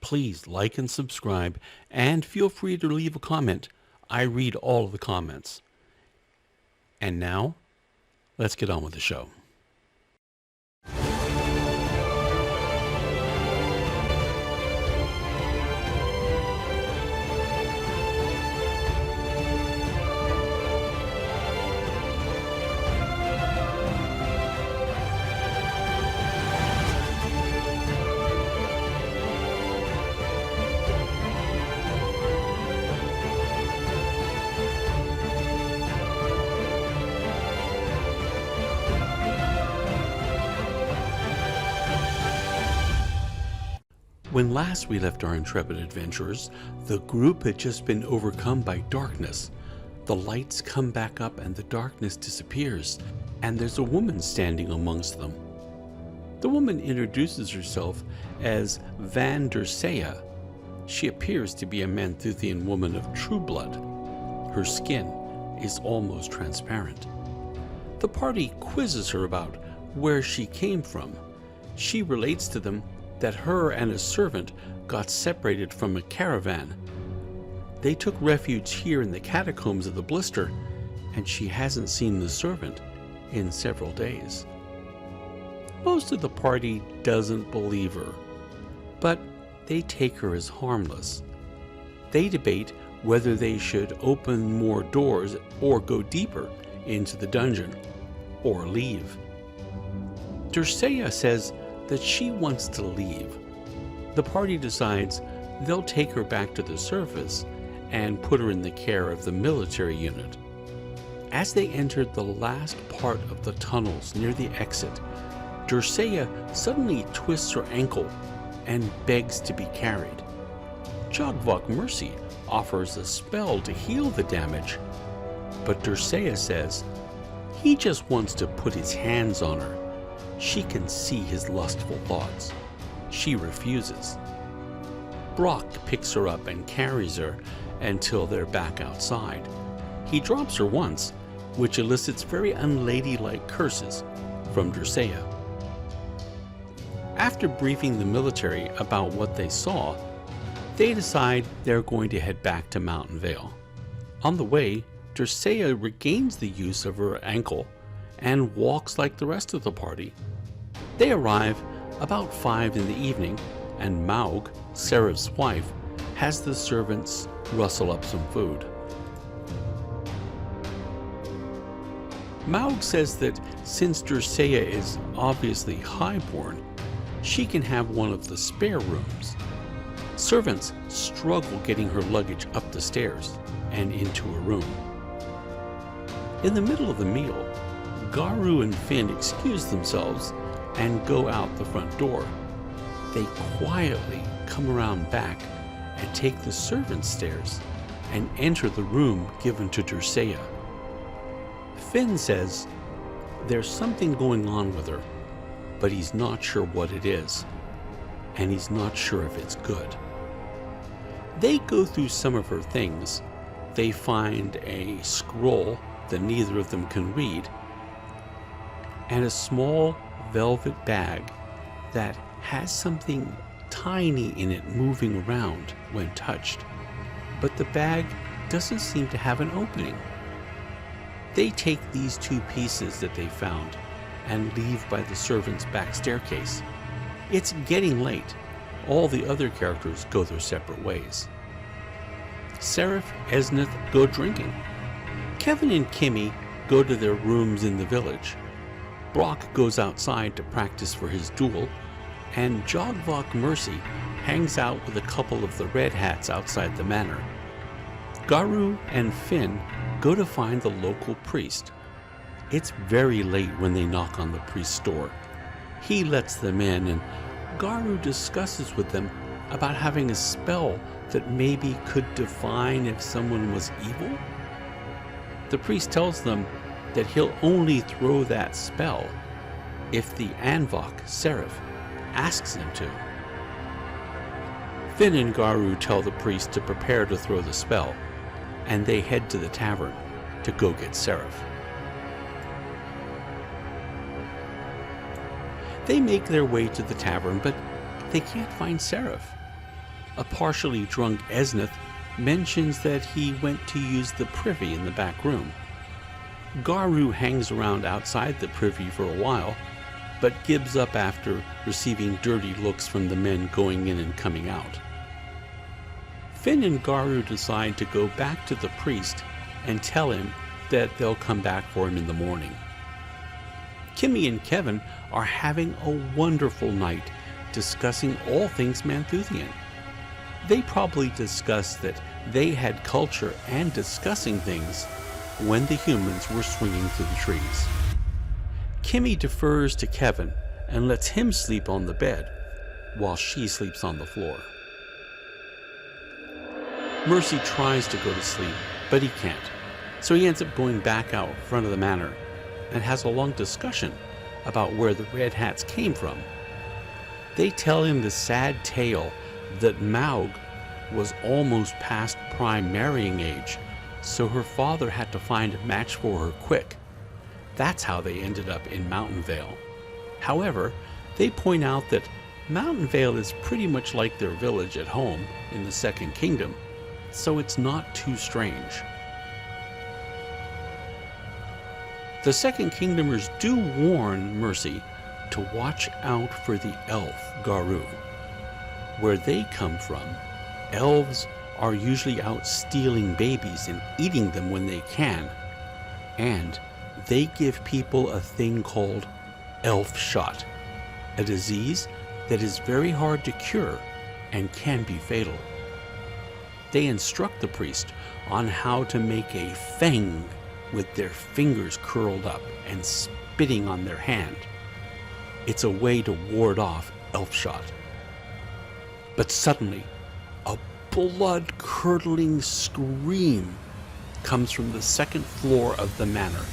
Please like and subscribe, and feel free to leave a comment. I read all of the comments. And now, let's get on with the show. When last we left our intrepid adventurers, the group had just been overcome by darkness. The lights come back up and the darkness disappears, and there's a woman standing amongst them. The woman introduces herself as Van der Sea. She appears to be a Manthuthian woman of true blood. Her skin is almost transparent. The party quizzes her about where she came from. She relates to them that her and a servant got separated from a caravan. They took refuge here in the catacombs of the Blister, and she hasn't seen the servant in several days. Most of the party doesn't believe her, but they take her as harmless. They debate whether they should open more doors or go deeper into the dungeon, or leave. Dercea says that she wants to leave. The party decides they'll take her back to the surface and put her in the care of the military unit. As they entered the last part of the tunnels near the exit, Dercea suddenly twists her ankle and begs to be carried. Jogvok Mercy offers a spell to heal the damage, but Dercea says he just wants to put his hands on her. She can see his lustful thoughts. She refuses. Brock picks her up and carries her until they're back outside. He drops her once, which elicits very unladylike curses from Dercea. After briefing the military about what they saw, they decide they're going to head back to Mountain Vale. On the way, Dercea regains the use of her ankle and walks like the rest of the party. They arrive about 5 in the evening, and Maug, Serif's wife, has the servants rustle up some food. Maug says that since Dercea is obviously highborn, she can have one of the spare rooms. Servants struggle getting her luggage up the stairs and into a room. In the middle of the meal, Garu and Finn excuse themselves and go out the front door. They quietly come around back and take the servants' stairs and enter the room given to Dercea. Finn says there's something going on with her, but he's not sure what it is, and he's not sure if it's good. They go through some of her things. They find a scroll that neither of them can read, and a small velvet bag that has something tiny in it moving around when touched, but the bag doesn't seem to have an opening. They take these 2 pieces that they found and leave by the servants' back staircase. It's getting late. All the other characters go their separate ways. Serif, Esnith go drinking. Kevin and Kimmy go to their rooms in the village. Brock goes outside to practice for his duel, and Jogvok Mercy hangs out with a couple of the Red Hats outside the manor. Garu and Finn go to find the local priest. It's very late when they knock on the priest's door. He lets them in, and Garu discusses with them about having a spell that maybe could define if someone was evil. The priest tells them that he'll only throw that spell if the Anvok, Serif, asks him to. Finn and Garu tell the priest to prepare to throw the spell, and they head to the tavern to go get Serif. They make their way to the tavern, but they can't find Serif. A partially drunk Esnith mentions that he went to use the privy in the back room. Garu hangs around outside the privy for a while, but gives up after receiving dirty looks from the men going in and coming out. Fion and Garu decide to go back to the priest and tell him that they'll come back for him in the morning. Kimmy and Kevin are having a wonderful night discussing all things Manthusian. They probably discussed that they had culture and discussing things when the humans were swinging through the trees. Kimmy defers to Kevin and lets him sleep on the bed while she sleeps on the floor. Mercy tries to go to sleep, but he can't, so he ends up going back out front of the manor and has a long discussion about where the Red Hats came from. They tell him the sad tale that Maug was almost past prime marrying age, so her father had to find a match for her quick. That's how they ended up in Mountain Vale. However, they point out that Mountain Vale is pretty much like their village at home in the Second Kingdom, so it's not too strange. The Second Kingdomers do warn Mercy to watch out for the elf Garu. Where they come from, elves are usually out stealing babies and eating them when they can, and they give people a thing called elf shot, a disease that is very hard to cure and can be fatal. They instruct the priest on how to make a fang with their fingers curled up and spitting on their hand. It's a way to ward off elf shot. But suddenly, a blood-curdling scream comes from the second floor of the manor,